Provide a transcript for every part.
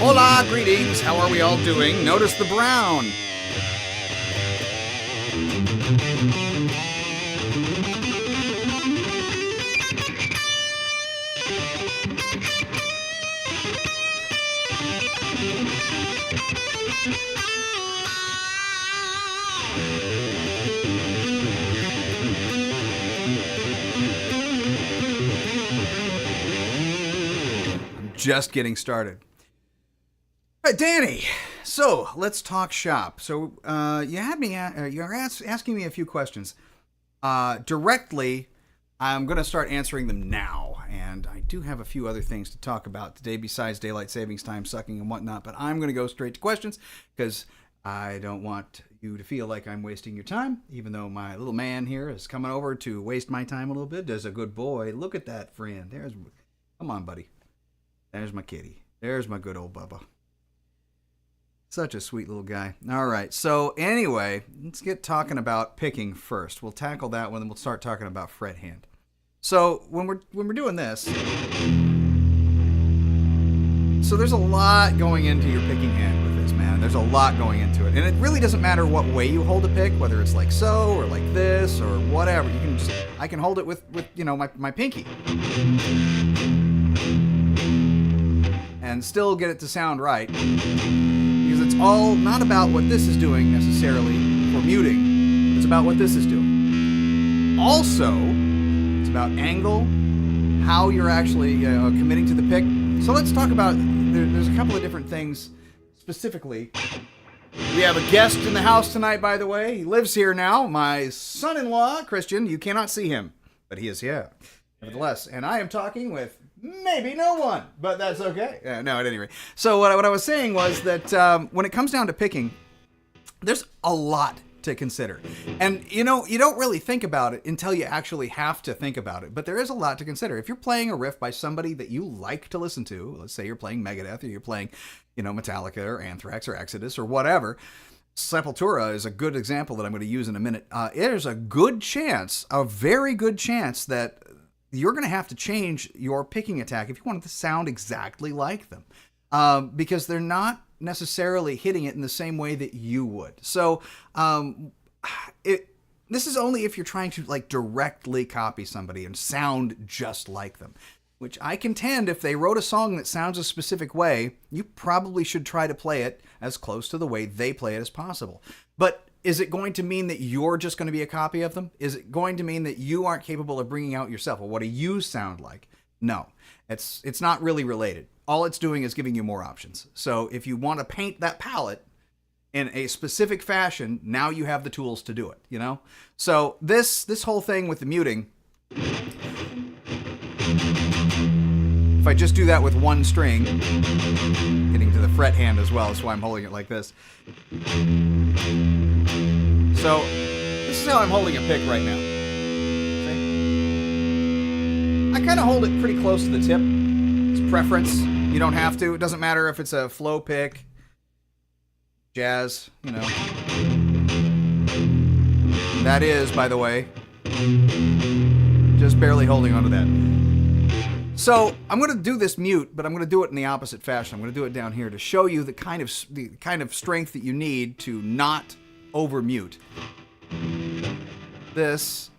Hola, greetings. How are we all doing? Notice the brown. I'm just getting started. All right, Danny. So let's talk shop. So you had me. You're asking me a few questions directly. I'm going to start answering them now, and I do have a few other things to talk about today besides daylight savings time sucking and whatnot. But I'm going to go straight to questions because I don't want you to feel like I'm wasting your time, even though my little man here is coming over to waste my time a little bit. Does a good boy. Look at that friend. Come on, buddy. There's my kitty. There's my good old Bubba. Such a sweet little guy. All right. So anyway, let's get talking about picking first. We'll tackle that one, then we'll start talking about fret hand. So when we're doing this, so there's a lot going into your picking hand with this, man. There's a lot going into it, and it really doesn't matter what way you hold a pick, whether it's like so or like this or whatever. I can hold it with my pinky, and still get it to sound right. Because it's all not about what this is doing necessarily for muting. It's about what this is doing. Also, it's about angle, how you're actually committing to the pick. So let's talk about, there's a couple of different things specifically. We have a guest in the house tonight, by the way. He lives here now. My son-in-law, Christian. You cannot see him, but he is here. Nevertheless, and I am talking with maybe no one, but that's okay. No, at any rate. So what I was saying was that when it comes down to picking, there's a lot to consider. And, you don't really think about it until you actually have to think about it. But there is a lot to consider. If you're playing a riff by somebody that you like to listen to, let's say you're playing Megadeth or you're playing, Metallica or Anthrax or Exodus or whatever, Sepultura is a good example that I'm going to use in a minute. There's a very good chance that you're going to have to change your picking attack if you want it to sound exactly like them, because they're not necessarily hitting it in the same way that you would. So this is only if you're trying to directly copy somebody and sound just like them, which I contend if they wrote a song that sounds a specific way, you probably should try to play it as close to the way they play it as possible. But is it going to mean that you're just going to be a copy of them? Is it going to mean that you aren't capable of bringing out yourself? Well, what do you sound like? No, it's not really related. All it's doing is giving you more options. So if you want to paint that palette in a specific fashion, now you have the tools to do it, So this whole thing with the muting, if I just do that with one string, getting to the fret hand as well, that's why I'm holding it like this. So, this is how I'm holding a pick right now. See? I kind of hold it pretty close to the tip. It's preference. You don't have to. It doesn't matter if it's a flow pick, jazz, That is, by the way, just barely holding onto that. So, I'm going to do this mute, but I'm going to do it in the opposite fashion. I'm going to do it down here to show you the kind of strength that you need to not over mute. This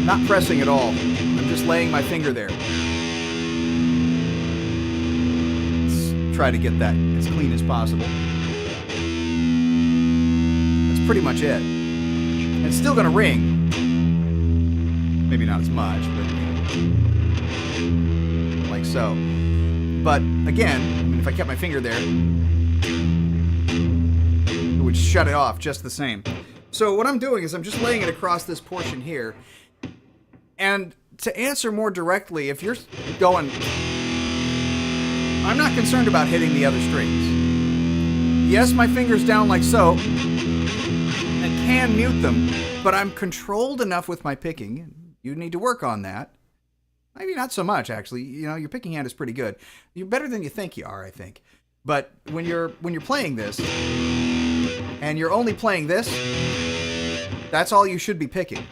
not pressing at all. I'm just laying my finger there. Let's try to get that as clean as possible. That's pretty much it. It's still going to ring. Maybe not as much, but like so. But again, if I kept my finger there, it would shut it off just the same. So what I'm doing is I'm just laying it across this portion here. And to answer more directly, if you're going, I'm not concerned about hitting the other strings. Yes, my finger's down like so, and can mute them, but I'm controlled enough with my picking. You need to work on that. Maybe not so much, actually. Your picking hand is pretty good. You're better than you think you are, I think. But when you're playing this, and you're only playing this, that's all you should be picking.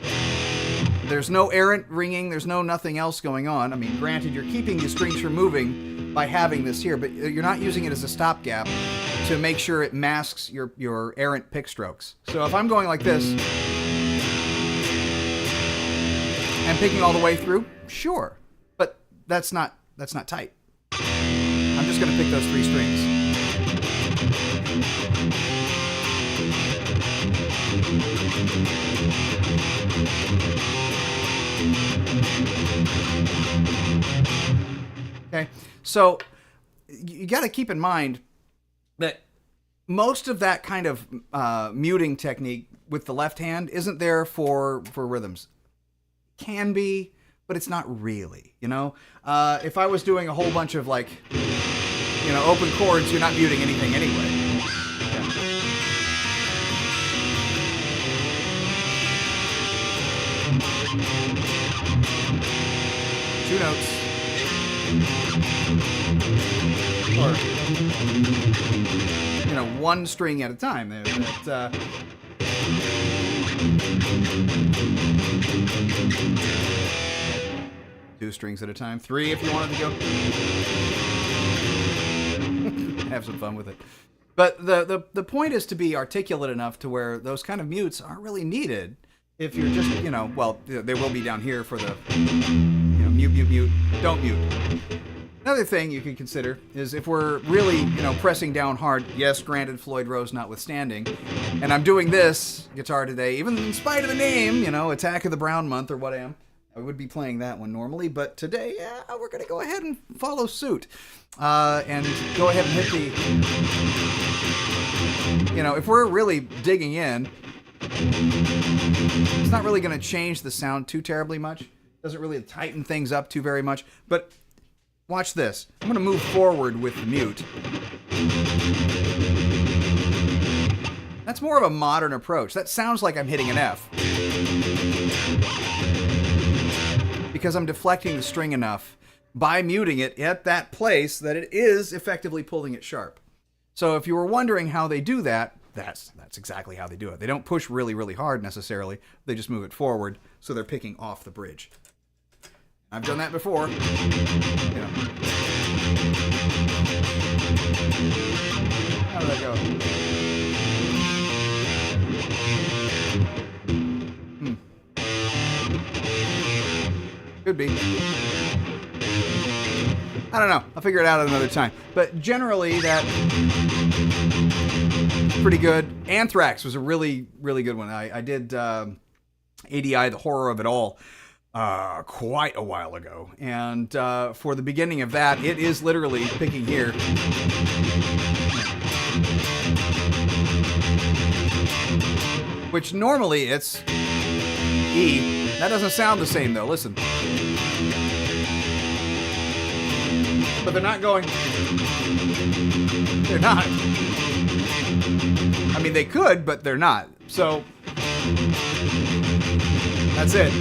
There's no errant ringing. There's no nothing else going on. I mean, granted, you're keeping the strings from moving by having this here, but you're not using it as a stopgap to make sure it masks your errant pick strokes. So if I'm going like this and picking all the way through, sure, but that's not tight. I'm just going to pick those 3 strings. Okay, so you got to keep in mind that most of that kind of muting technique with the left hand isn't there for rhythms. Can be, but it's not really, you know? If I was doing a whole bunch of, like, you know, open chords, you're not muting anything anyway. Yeah. 2 notes. Or, you know, 1 string at a time. That, 2 strings at a time. 3 if you wanted to go. Have some fun with it. But the point is to be articulate enough to where those kind of mutes aren't really needed if you're just, you know, well, they will be down here for the, you know, mute, mute, mute, don't mute. Another thing you can consider is if we're really, you know, pressing down hard, yes, granted, Floyd Rose notwithstanding, and I'm doing this guitar today, even in spite of the name, you know, Attack of the Brown Month or what I would be playing that one normally, but today, yeah, we're going to go ahead and follow suit. And go ahead and hit the, you know, if we're really digging in, it's not really going to change the sound too terribly much. Doesn't really tighten things up too very much, but watch this. I'm going to move forward with the mute. That's more of a modern approach. That sounds like I'm hitting an F. Because I'm deflecting the string enough by muting it at that place that it is effectively pulling it sharp. So if you were wondering how they do that, that's exactly how they do it. They don't push really, really hard necessarily. They just move it forward so they're picking off the bridge. I've done that before. You know. How did that go? Could be. I don't know. I'll figure it out at another time. But generally, that's pretty good. Anthrax was a really, really good one. I did ADI, The Horror of It All, quite a while ago. And for the beginning of that, it is literally picking here. Which normally it's E. That doesn't sound the same though. Listen. But they're not going. They're not. I mean, they could, but they're not. So that's it.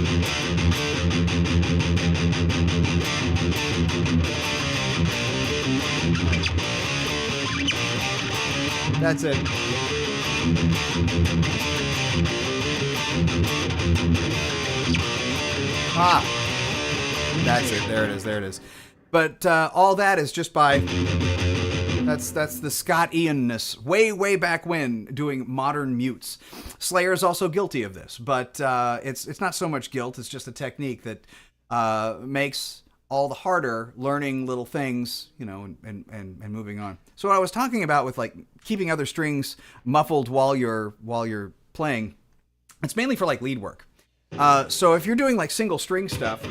That's it. Ah, that's it. There it is. There it is. But all that is just by that's the Scott Ian-ness way back when doing modern mutes. Slayer is also guilty of this, but it's not so much guilt. It's just a technique that makes all the harder learning little things, you know, and moving on. So what I was talking about with like keeping other strings muffled while you're playing, it's mainly for like lead work. So if you're doing like single string stuff,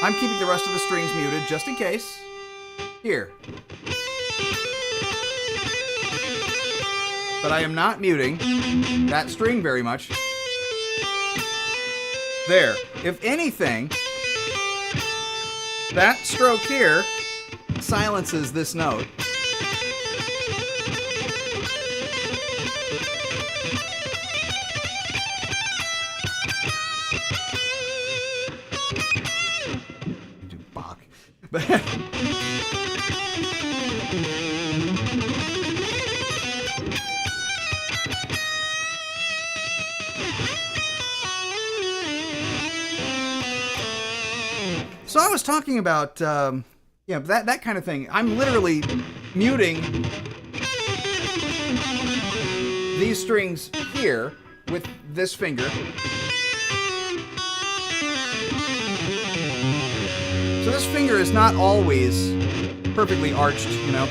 I'm keeping the rest of the strings muted just in case. Here. But I am not muting that string very much. There. If anything, that stroke here silences this note. Do Bach. But I was talking about, that kind of thing. I'm literally muting these strings here with this finger. So this finger is not always perfectly arched, you know.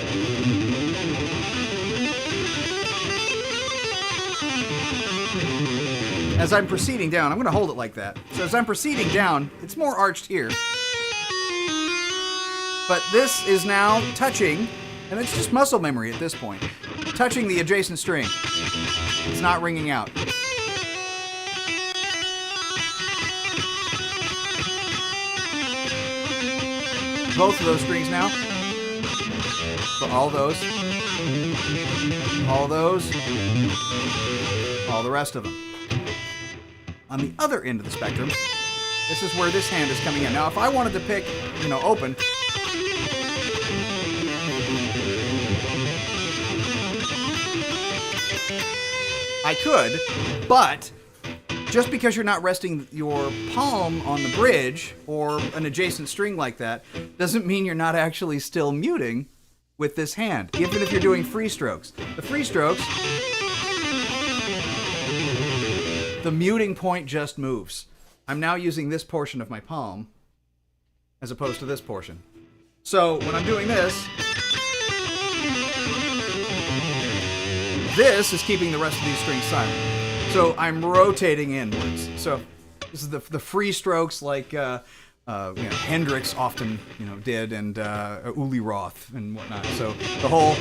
As I'm proceeding down, I'm going to hold it like that. So as I'm proceeding down, it's more arched here. But this is now touching, and it's just muscle memory at this point, touching the adjacent string. It's not ringing out. Both of those strings now. So all those, all the rest of them. On the other end of the spectrum, this is where this hand is coming in. Now, if I wanted to pick, open, I could, but just because you're not resting your palm on the bridge or an adjacent string like that doesn't mean you're not actually still muting with this hand, even if you're doing free strokes. The free strokes, the muting point just moves. I'm now using this portion of my palm as opposed to this portion. So when I'm doing this, this is keeping the rest of these strings silent. So I'm rotating inwards. So this is the free strokes like Hendrix often did, and Uli Roth and whatnot. So the whole.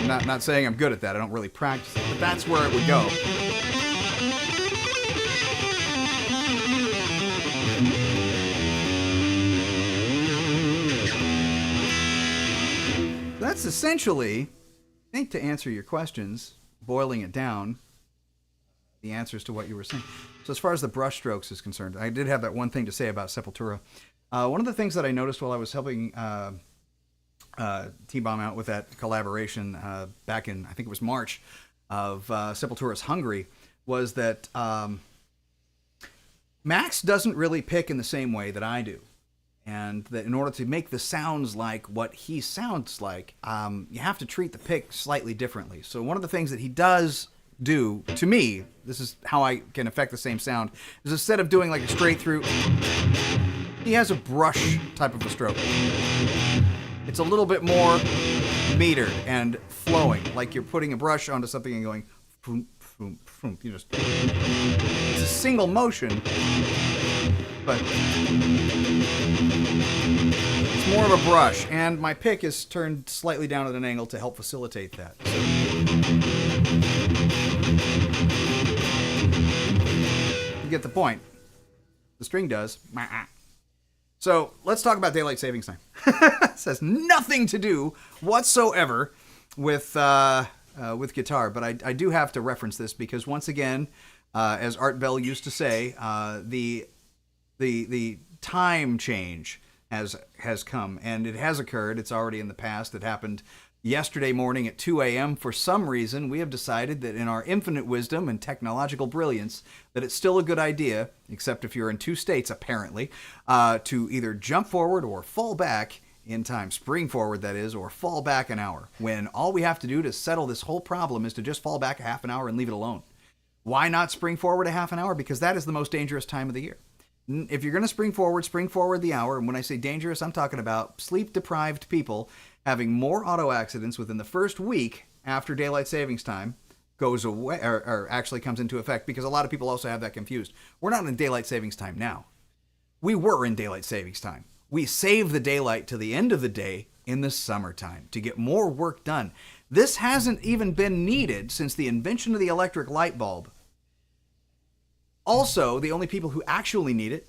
I'm not saying I'm good at that. I don't really practice it, but that's where it would go. That's essentially, I think, to answer your questions, boiling it down, the answers to what you were saying. So as far as the brush strokes is concerned, I did have that one thing to say about Sepultura. One of the things that I noticed while I was helping T-Bomb out with that collaboration back in, I think it was March, of Sepultura's Hungry, was that Max doesn't really pick in the same way that I do. And that in order to make the sounds like what he sounds like, you have to treat the pick slightly differently. So one of the things that he does do, to me, this is how I can affect the same sound, is instead of doing like a straight through, he has a brush type of a stroke. It's a little bit more metered and flowing, like you're putting a brush onto something and going, boom, boom, boom. It's a single motion, but it's more of a brush, and my pick is turned slightly down at an angle to help facilitate that. So, you get the point. The string does. So let's talk about daylight savings time. This has nothing to do whatsoever with guitar, but I do have to reference this because once again, as Art Bell used to say, the time change has come, and it has occurred. It's already in the past. It happened yesterday morning at 2 a.m. For some reason, we have decided that in our infinite wisdom and technological brilliance, that it's still a good idea, except if you're in two states, apparently, to either jump forward or fall back in time, spring forward, that is, or fall back an hour, when all we have to do to settle this whole problem is to just fall back a half an hour and leave it alone. Why not spring forward a half an hour? Because that is the most dangerous time of the year. If you're going to spring forward the hour. And when I say dangerous, I'm talking about sleep-deprived people having more auto accidents within the first week after daylight savings time goes away, or actually comes into effect, because a lot of people also have that confused. We're not in daylight savings time now. We were in daylight savings time. We save the daylight to the end of the day in the summertime to get more work done. This hasn't even been needed since the invention of the electric light bulb. Also, the only people who actually need it,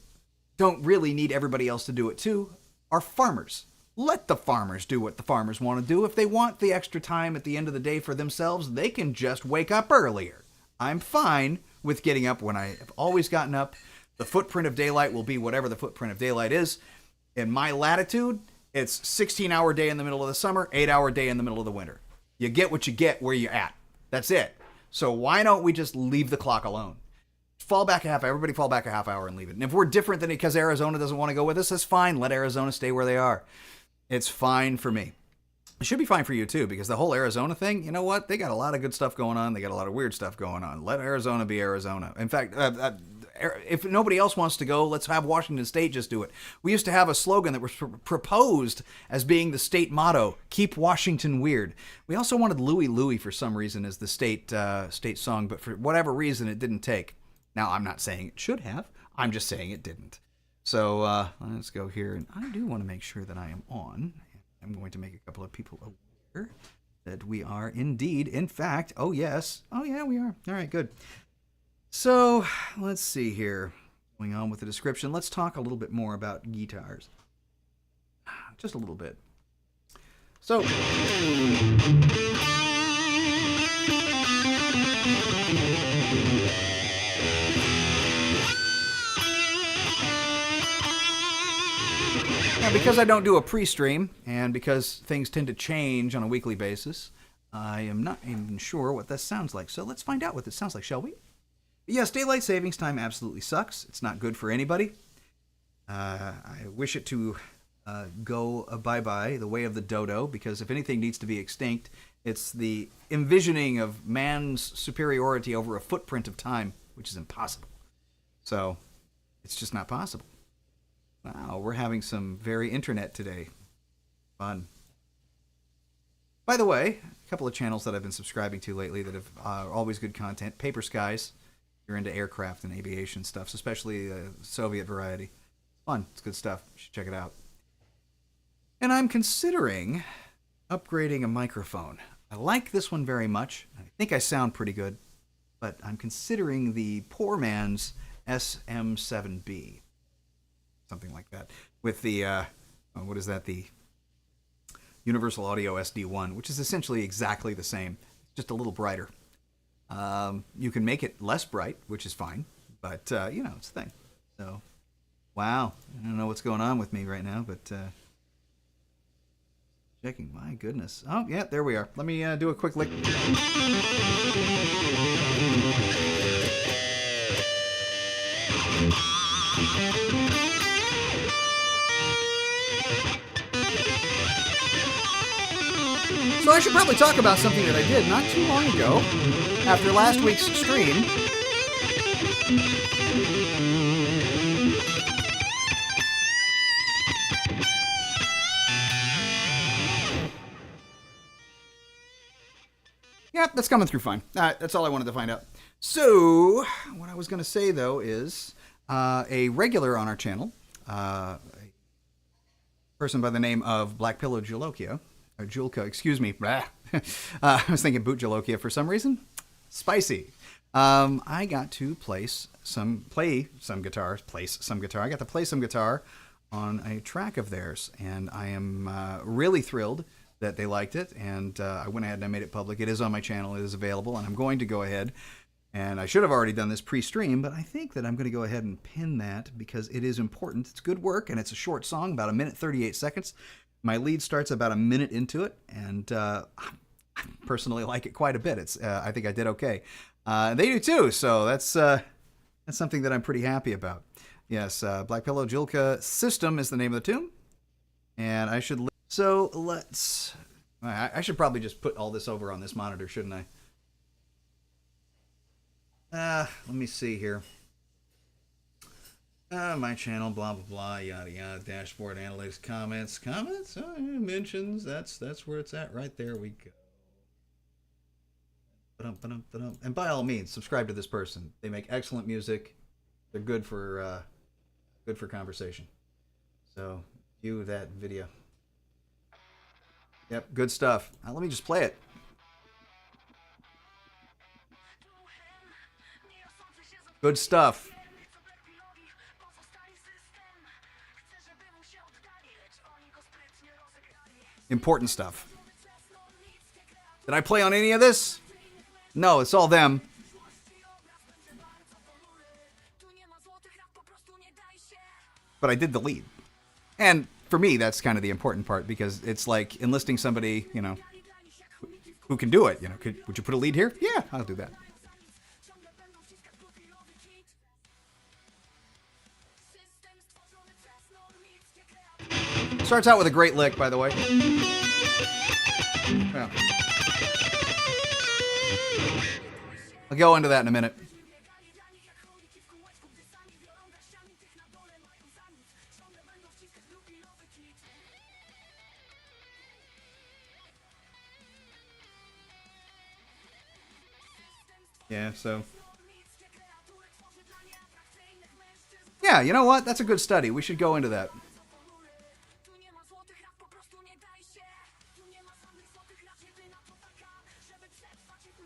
don't really need everybody else to do it too, are farmers. Let the farmers do what the farmers want to do. If they want the extra time at the end of the day for themselves, they can just wake up earlier. I'm fine with getting up when I have always gotten up. The footprint of daylight will be whatever the footprint of daylight is. In my latitude, it's 16-hour day in the middle of the summer, 8-hour day in the middle of the winter. You get what you get where you're at. That's it. So why don't we just leave the clock alone? Fall back a half hour. Everybody fall back a half hour and leave it. And if we're different than it because Arizona doesn't want to go with us, that's fine. Let Arizona stay where they are. It's fine for me. It should be fine for you too, because the whole Arizona thing, you know what? They got a lot of good stuff going on. They got a lot of weird stuff going on. Let Arizona be Arizona. In fact, if nobody else wants to go, let's have Washington State just do it. We used to have a slogan that was proposed as being the state motto, keep Washington weird. We also wanted Louie Louie for some reason as the state song, but for whatever reason, it didn't take. Now, I'm not saying it should have. I'm just saying it didn't. So let's go here. And I do want to make sure that I am on. I'm going to make a couple of people aware that we are indeed, in fact, oh, yes. Oh, yeah, we are. All right, good. So let's see here. Going on with the description, let's talk a little bit more about guitars. Just a little bit. So... Now, because I don't do a pre-stream, and because things tend to change on a weekly basis, I am not even sure what this sounds like. So let's find out what this sounds like, shall we? Yes, daylight savings time absolutely sucks. It's not good for anybody. I wish it to go bye-bye, the way of the dodo, because if anything needs to be extinct, it's the envisioning of man's superiority over a footprint of time, which is impossible. So it's just not possible. Wow, we're having some very internet today. Fun. By the way, a couple of channels that I've been subscribing to lately that have always good content. Paper Skies. You're into aircraft and aviation stuff, especially the Soviet variety. Fun. It's good stuff. You should check it out. And I'm considering upgrading a microphone. I like this one very much. I think I sound pretty good. But I'm considering the poor man's SM7B. Something like that. With the, what is that? The Universal Audio SD1, which is essentially exactly the same. Just a little brighter. You can make it less bright, which is fine. But, you know, it's a thing. So, wow. I don't know what's going on with me right now, but... checking. My goodness. Oh, yeah, there we are. Let me do a quick lick. So I should probably talk about something that I did not too long ago, after last week's stream. Yep, that's coming through fine. That's all I wanted to find out. So, what I was going to say, though, is a regular on our channel, a person by the name of Black Pillow Jalokia, or Julka, excuse me. I was thinking Boot Jalokia for some reason. Spicy. I got to play some guitar. I got to play some guitar on a track of theirs, and I am really thrilled that they liked it, and I went ahead and I made it public. It is on my channel. It is available, and I'm going to go ahead, and I should have already done this pre-stream, but I think that I'm going to go ahead and pin that because it is important. It's good work, and it's a short song, about 1 minute 38 seconds. My lead starts about a minute into it, and I personally like it quite a bit. It's I think I did okay. They do too, so that's something that I'm pretty happy about. Yes, Black Pillow Julka System is the name of the tune, and I should... So let's... I should probably just put all this over on this monitor, shouldn't I? Let me see here. My channel, blah, blah, blah, yada, yada, dashboard, analytics, comments, mentions, that's where it's at, right there we go. And by all means, subscribe to this person. They make excellent music. They're good for conversation. So, view that video. Yep, good stuff. Now, let me just play it. Good stuff. Important stuff. Did I play on any of this? No, it's all them. But I did the lead. And for me, that's kind of the important part because it's like enlisting somebody, you know, who can do it. You know, would you put a lead here? Yeah, I'll do that. Starts out with a great lick, by the way. Yeah. I'll go into that in a minute. Yeah, so... Yeah, you know what? That's a good study. We should go into that.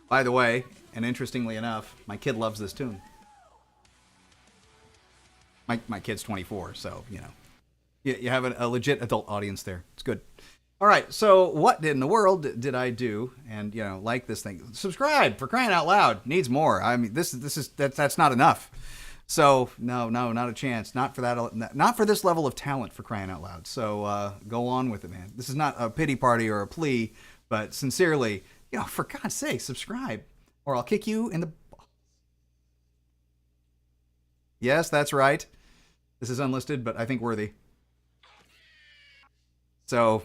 By the way, and interestingly enough, my kid loves this tune. My kid's 24, so, you know. You have a legit adult audience there. It's good. All right, so what in the world did I do? And, you know, like this thing. Subscribe, for crying out loud. Needs more. I mean, that's not enough. So, no, not a chance. Not for that. Not for this level of talent, for crying out loud. So, go on with it, man. This is not a pity party or a plea, but sincerely, you know, for God's sake, subscribe, or I'll kick you in the balls. Yes, that's right. This is unlisted, but I think worthy. So,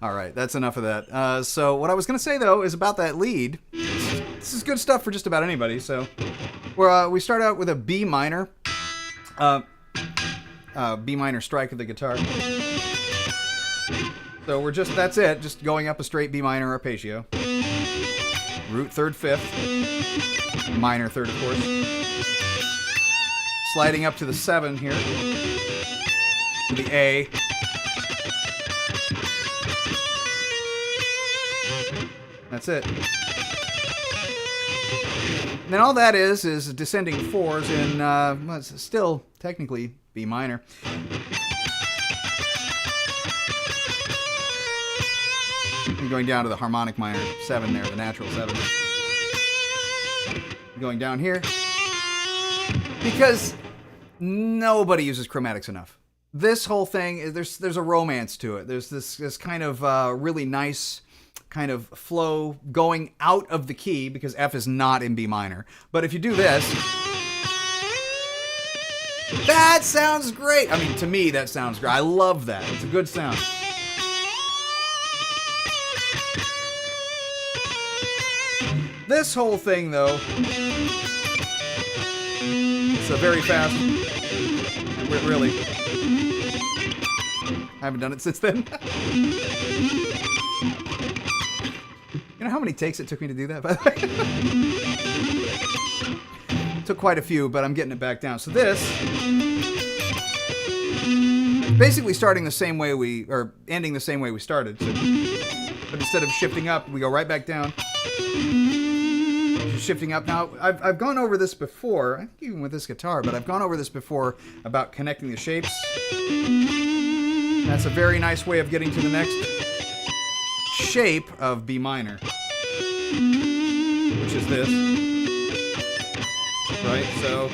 all right, that's enough of that. So what I was going to say, though, is about that lead. This is good stuff for just about anybody. So we start out with a B minor. B minor strike of the guitar. So that's it, just going up a straight B minor arpeggio. Root third, fifth. Minor third, of course. Sliding up to the 7 here. To the A. That's it. And then all that is descending 4s in, well, it's still technically B minor. And going down to the harmonic minor 7 there, the natural 7. Going down here. Because nobody uses chromatics enough. This whole thing, there's a romance to it. There's this kind of really nice kind of flow going out of the key, because F is not in B minor. But if you do this, that sounds great. I mean, to me, that sounds great. I love that. It's a good sound. This whole thing, though, it's a very fast, really. I haven't done it since then. You know how many takes it took me to do that, by the way? It took quite a few, but I'm getting it back down. So this, basically starting the same way or ending the same way we started. So, but instead of shifting up, we go right back down. Shifting up. Now, I've gone over this before, I think even with this guitar, but I've gone over this before about connecting the shapes. That's a very nice way of getting to the next shape of B minor, which is this. Right? So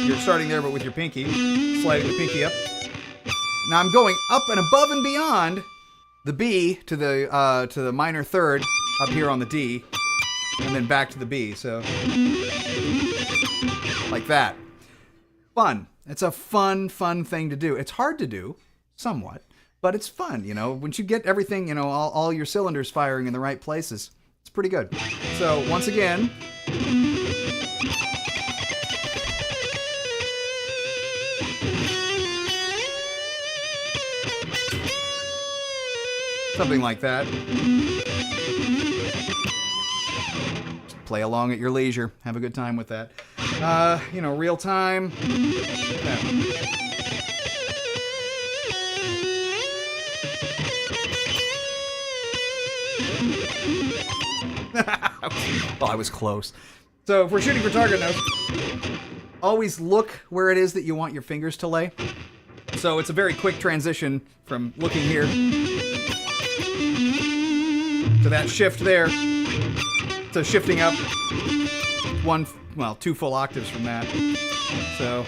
you're starting there, but with your pinky, sliding the pinky up. Now I'm going up and above and beyond the B to the minor third up here on the D, and then back to the B. So like that. Fun. It's a fun thing to do. It's hard to do, somewhat. But it's fun, you know. Once you get everything, you know, all your cylinders firing in the right places, it's pretty good. So, once again, something like that. Just play along at your leisure. Have a good time with that. You know, real time. Yeah. Well, I was close. So if we're shooting for target notes, always look where it is that you want your fingers to lay. So it's a very quick transition from looking here to that shift there to shifting up 2 full octaves from that. So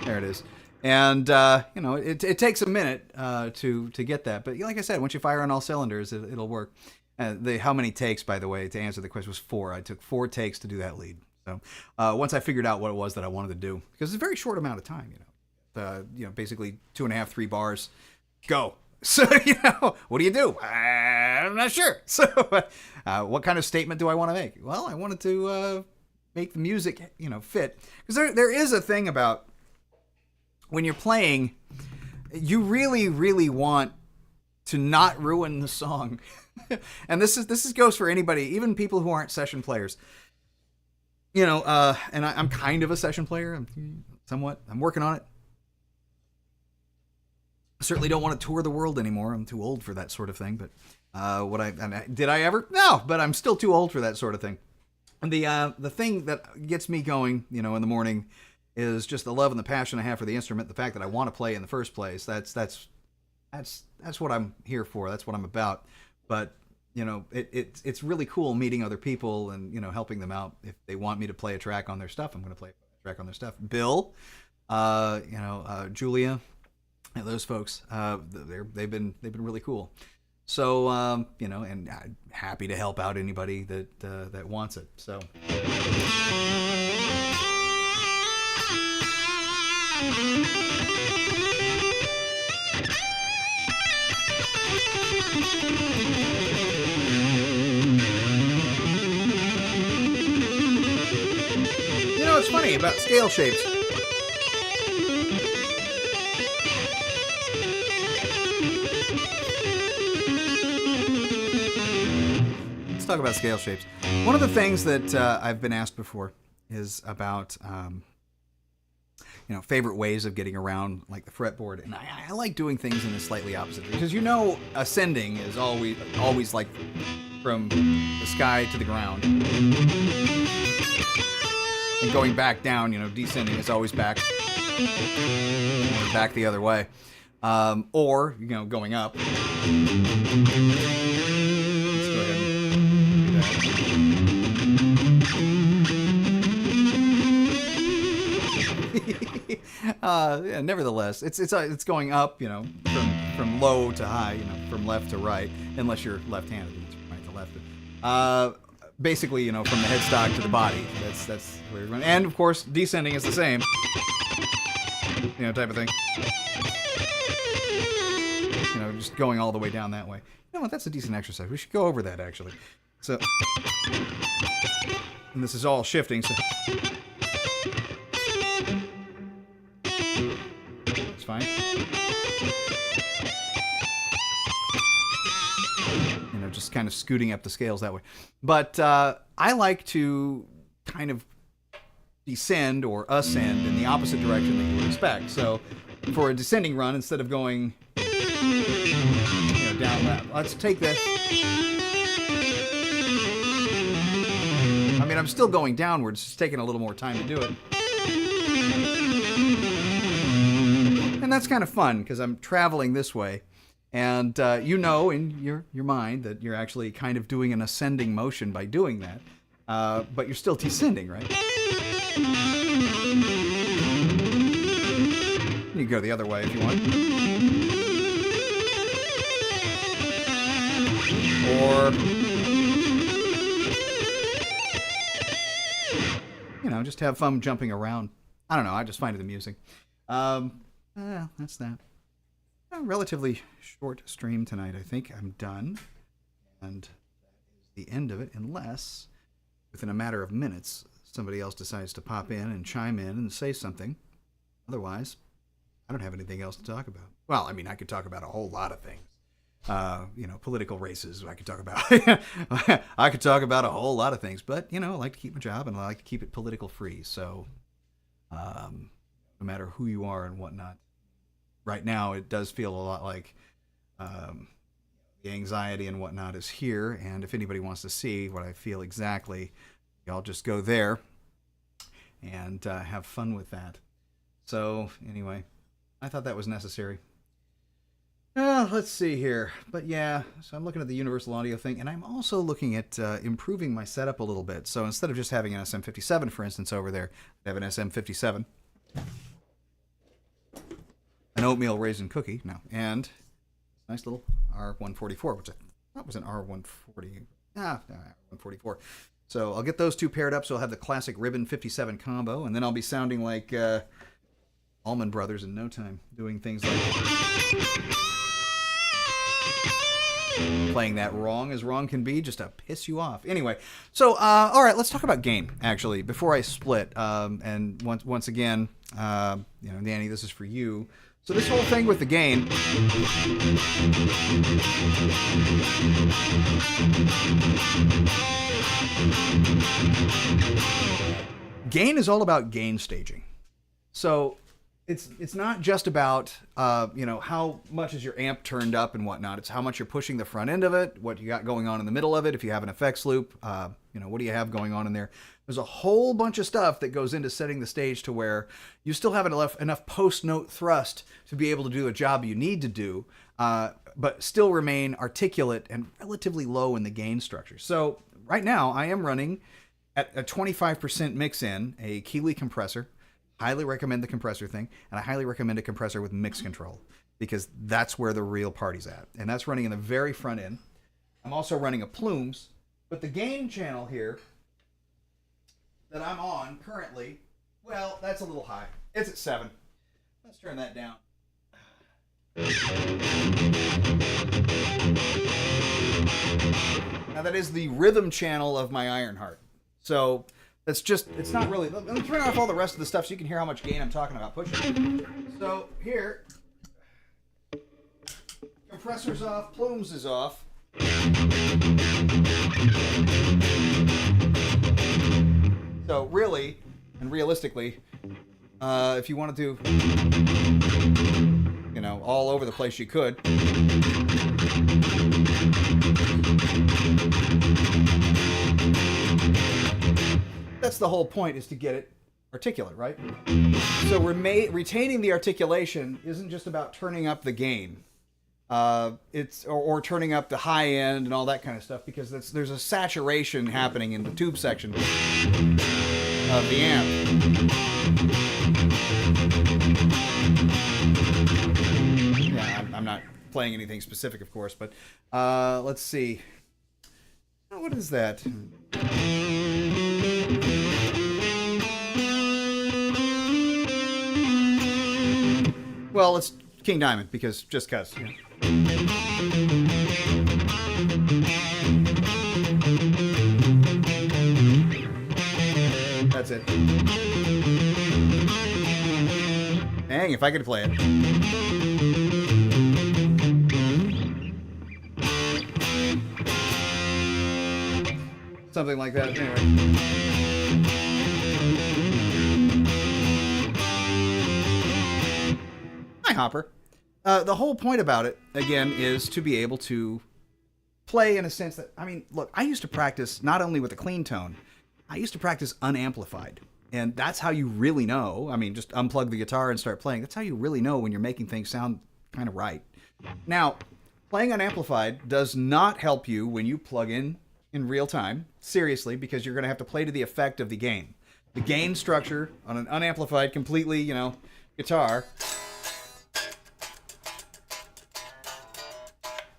there it is. And, you know, it takes a minute to get that. But like I said, once you fire on all cylinders, it'll work. How many takes, by the way, to answer the question, was 4. I took 4 takes to do that lead. So once I figured out what it was that I wanted to do, because it's a very short amount of time, you know. basically 2.5, 3 bars, go. So, what do you do? I'm not sure. So, what kind of statement do I want to make? Well, I wanted to make the music, fit. Because there is a thing about when you're playing, you really, really want to not ruin the song. And this goes for anybody, even people who aren't session players. And I'm kind of a session player. I'm working on it. I certainly don't want to tour the world anymore. I'm too old for that sort of thing. But did I ever? No, but I'm still too old for that sort of thing. And the thing that gets me going, in the morning, is just the love and the passion I have for the instrument. The fact that I want to play in the first place. That's what I'm here for. That's what I'm about. But it's really cool meeting other people and helping them out. If they want me to play a track on their stuff, I'm going to play a track on their stuff. Bill, Julia. Those folks, they've been really cool. So and I'm happy to help out anybody that wants it. So. It's funny about scale shapes. Talk about scale shapes. One of the things that I've been asked before is about favorite ways of getting around like the fretboard, and I like doing things in a slightly opposite, because ascending is always like from the sky to the ground, and going back down, descending is always back the other way, or going up. Nevertheless, it's going up, from low to high, from left to right, unless you're left-handed, it's from right to left. Basically, from the headstock to the body. That's where you're going. And of course, descending is the same, type of thing. Just going all the way down that way. You know what? That's a decent exercise. We should go over that actually. So, and this is all shifting. So. Fine. Just kind of scooting up the scales that way. But I like to kind of descend or ascend in the opposite direction that you would expect. So for a descending run, instead of going down that, let's take this. I mean, I'm still going downwards, it's just taking a little more time to do it. And that's kind of fun because I'm traveling this way, and in your mind that you're actually kind of doing an ascending motion by doing that, but you're still descending, right? You can go the other way if you want, or just have fun jumping around. I don't know. I just find it amusing. That's that. A relatively short stream tonight. I think I'm done. And that is the end of it, unless within a matter of minutes somebody else decides to pop in and chime in and say something. Otherwise, I don't have anything else to talk about. Well, I mean, I could talk about a whole lot of things. Political races. I could talk about. I could talk about a whole lot of things. But I like to keep my job, and I like to keep it political free. So, no matter who you are and whatnot. Right now, it does feel a lot like the anxiety and whatnot is here. And if anybody wants to see what I feel exactly, I'll just go there and have fun with that. So anyway, I thought that was necessary. Let's see here. But yeah, so I'm looking at the universal audio thing, and I'm also looking at improving my setup a little bit. So instead of just having an SM57, for instance, over there, I have an SM57. An oatmeal raisin cookie, no, and nice little R144, which I thought was an R140, R144. So I'll get those two paired up, so I'll have the classic ribbon 57 combo, and then I'll be sounding like Allman Brothers in no time, doing things like playing that wrong as wrong can be, just to piss you off. Anyway, so all right, let's talk about gain actually before I split. And once again, you know, Danny, this is for you. So this whole thing with the gain, gain is all about gain staging. So it's not just about you know, how much is your amp turned up and whatnot. It's how much you're pushing the front end of it, what you got going on in the middle of it. If you have an effects loop, you know, what do you have going on in there? There's a whole bunch of stuff that goes into setting the stage to where you still have enough post-note thrust to be able to do a job you need to do, but still remain articulate and relatively low in the gain structure. So right now I am running at a 25% mix in a Keeley compressor. Highly recommend the compressor thing, and I highly recommend a compressor with mix control because that's where the real party's at. And that's running in the very front end. I'm also running a Plumes, but the gain channel here that I'm on currently, well, that's a little high. It's at 7. Let's turn that down. Now that is the rhythm channel of my Ironheart. So that's just, it's not really, let me turn off all the rest of the stuff so you can hear how much gain I'm talking about pushing. So here, compressor's off, Plumes is off. So really, and realistically, if you wanted to, you know, all over the place you could. That's the whole point, is to get it articulate, right? So retaining the articulation isn't just about turning up the gain. It's or turning up the high end and all that kind of stuff, because there's a saturation happening in the tube section of the amp. Yeah, I'm not playing anything specific, of course, but let's see. Oh, what is that? Well, it's King Diamond, because just cuz. Yeah. That's it. Dang, if I could play it. Something like that. Anyway. Hi, Hopper. The whole point about it, again, is to be able to play in a sense that, I mean, look, I used to practice not only with a clean tone, I used to practice unamplified. And that's how you really know. I mean, just unplug the guitar and start playing. That's how you really know when you're making things sound kind of right. Now, playing unamplified does not help you when you plug in real time, seriously, because you're going to have to play to the effect of the gain. The gain structure on an unamplified, completely, you know, guitar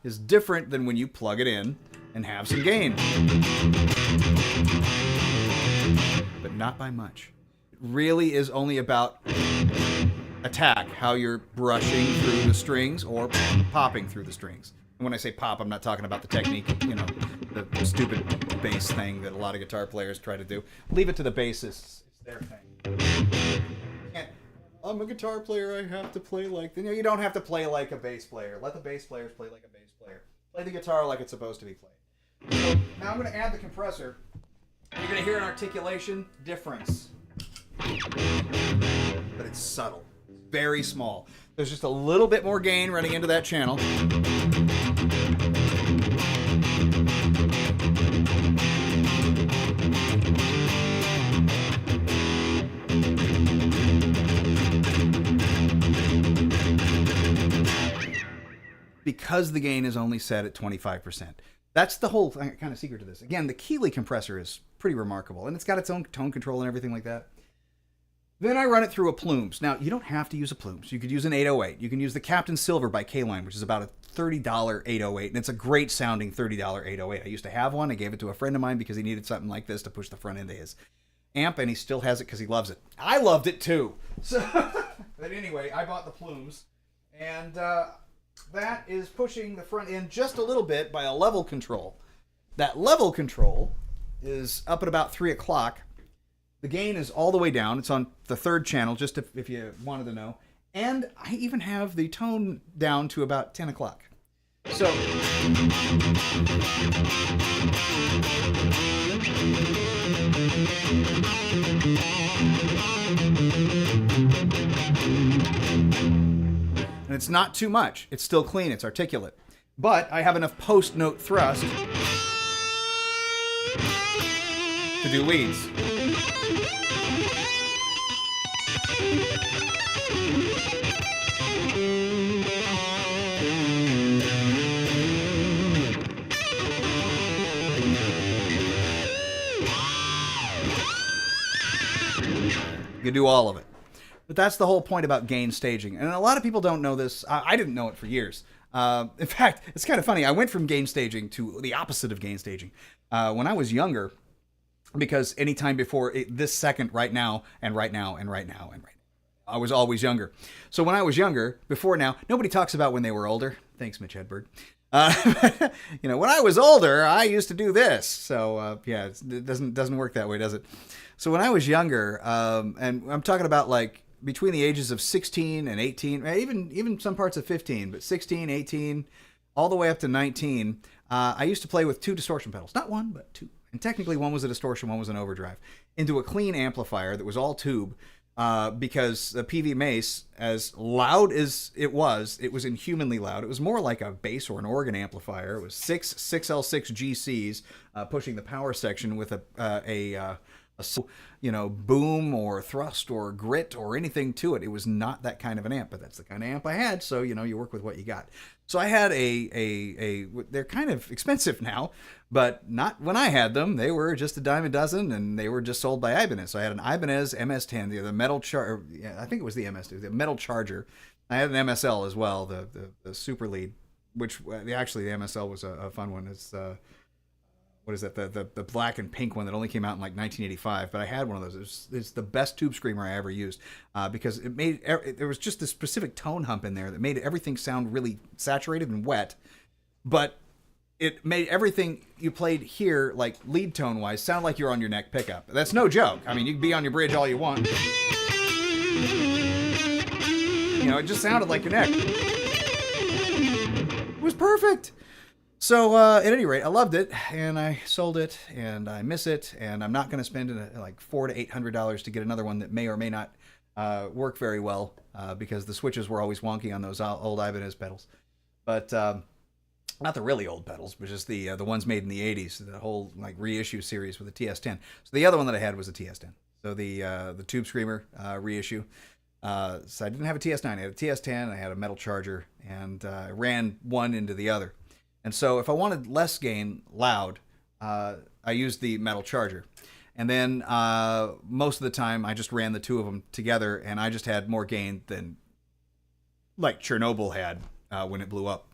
is different than when you plug it in and have some gain. But not by much. It really is only about attack, how you're brushing through the strings or popping through the strings. And when I say pop, I'm not talking about the technique, you know, the stupid bass thing that a lot of guitar players try to do. Leave it to the bassists. It's their thing. I'm a guitar player, I have to play like... You know, you don't have to play like a bass player. Let the bass players play like a bass player. Play the guitar like it's supposed to be played. So now I'm going to add the compressor. You're going to hear an articulation difference. But it's subtle. Very small. There's just a little bit more gain running into that channel. Because the gain is only set at 25%. That's the whole kind of secret to this. Again, the Keeley compressor is pretty remarkable, and it's got its own tone control and everything like that. Then I run it through a Plumes. Now, you don't have to use a Plumes. You could use an 808. You can use the Captain Silver by K-Line, which is about a $30 808, and it's a great sounding $30 808. I used to have one. I gave it to a friend of mine because he needed something like this to push the front end of his amp, and he still has it because he loves it. I loved it too. So But anyway, I bought the plumes, and that is pushing the front end just a little bit by a level control. That level control is up at about 3 o'clock. The gain is all the way down. It's on the third channel, just if you wanted to know. And I even have the tone down to about 10 o'clock. So... and it's not too much. It's still clean. It's articulate. But I have enough post-note thrust to do leads. You can do all of it. But that's the whole point about gain staging. And a lot of people don't know this. I didn't know it for years. In fact, it's kind of funny. I went from gain staging to the opposite of gain staging. When I was younger, because anytime before this second, right now, and right now, and right now, and right now, I was always younger. So when I was younger, before now, nobody talks about when they were older. Thanks, Mitch Hedberg. When I was older, I used to do this. So, yeah, it doesn't work that way, does it? So when I was younger, and I'm talking about like between the ages of 16 and 18, even some parts of 15, but 16, 18, all the way up to 19, I used to play with 2 distortion pedals. Not 1, but 2. And technically one was a distortion, one was an overdrive, into a clean amplifier that was all tube, because the PV Mace, as loud as it was inhumanly loud. It was more like a bass or an organ amplifier. It was 6 6L6 GCs pushing the power section with a boom or thrust or grit or anything to it. It was not that kind of an amp, but that's the kind of amp I had. So, you work with what you got. So I had they're kind of expensive now, but not when I had them. They were just a dime a dozen, and they were just sold by Ibanez. So I had an Ibanez MS-10, the metal I think it was the MS-10, the metal charger. I had an MSL as well, the Super Lead, which actually the MSL was a fun one. It's what is that? The black and pink one that only came out in like 1985. But I had one of those. It's the best tube screamer I ever used, because there was just this specific tone hump in there that made everything sound really saturated and wet, but it made everything you played here, like lead tone wise, sound like you're on your neck pickup. That's no joke. I mean, you can be on your bridge all you want. It just sounded like your neck. It was perfect. So, at any rate, I loved it, and I sold it, and I miss it, and I'm not going to spend like $400 to $800 to get another one that may or may not work very well, because the switches were always wonky on those old Ibanez pedals. But not the really old pedals, but just the ones made in the 80s, the whole like reissue series with the TS10. So the other one that I had was a TS10. So the Tube Screamer reissue. So I didn't have a TS9, I had a TS10, I had a metal charger, and I ran one into the other. And so if I wanted less gain loud, I used the metal charger. And then most of the time I just ran the 2 of them together, and I just had more gain than like Chernobyl had when it blew up.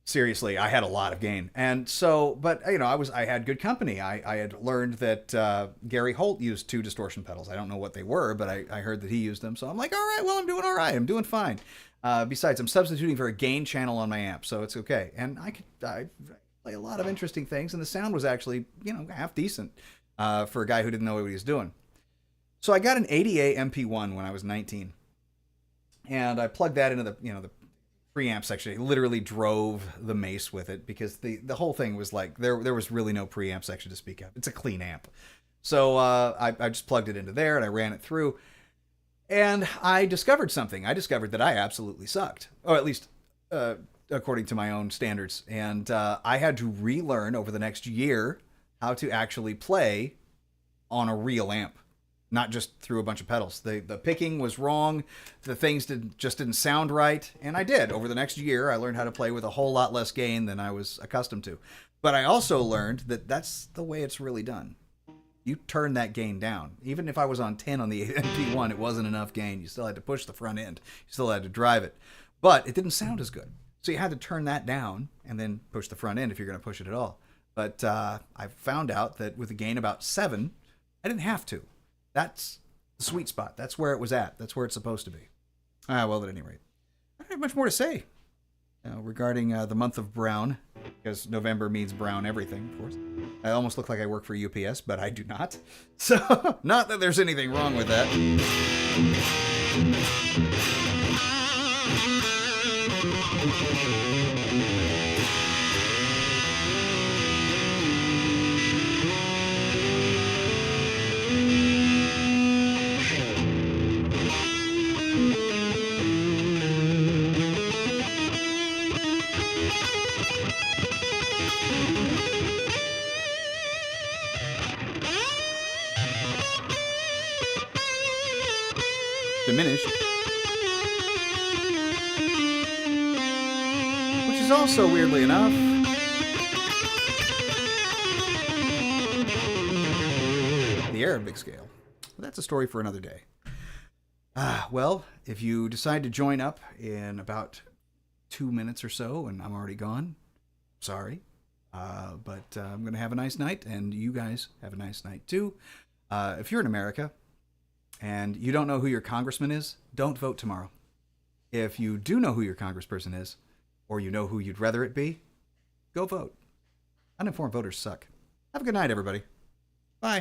Seriously, I had a lot of gain. And so, but I had good company. I had learned that Gary Holt used 2 distortion pedals. I don't know what they were, but I heard that he used them. So I'm like, all right, well, I'm doing all right. I'm doing fine. Besides, I'm substituting for a gain channel on my amp, so it's okay. And I play a lot of interesting things, and the sound was actually, half decent for a guy who didn't know what he was doing. So I got an ADA MP1 when I was 19, and I plugged that into the preamp section. I literally drove the Mace with it, because the whole thing was like there was really no preamp section to speak of. It's a clean amp. So I just plugged it into there, and I ran it through. And I discovered something. I discovered that I absolutely sucked, or at least according to my own standards. And I had to relearn over the next year how to actually play on a real amp, not just through a bunch of pedals. The picking was wrong. The things just didn't sound right. And I did. Over the next year, I learned how to play with a whole lot less gain than I was accustomed to. But I also learned that that's the way it's really done. You turn that gain down. Even if I was on 10 on the MP1, it wasn't enough gain. You still had to push the front end. You still had to drive it. But it didn't sound as good. So you had to turn that down and then push the front end if you're going to push it at all. But I found out that with a gain about 7, I didn't have to. That's the sweet spot. That's where it was at. That's where it's supposed to be. Well, at any rate, I don't have much more to say regarding the month of brown, because November means brown everything, of course. I almost look like I work for UPS, but I do not. So, not that there's anything wrong with that. Diminished. Which is also, weirdly enough, the Arabic scale. But that's a story for another day. Well, if you decide to join up in about 2 minutes or so, and I'm already gone, sorry. But I'm going to have a nice night, and you guys have a nice night too. If you're in America, and you don't know who your congressman is, don't vote tomorrow. If you do know who your congressperson is, or you know who you'd rather it be, go vote. Uninformed voters suck. Have a good night, everybody. Bye.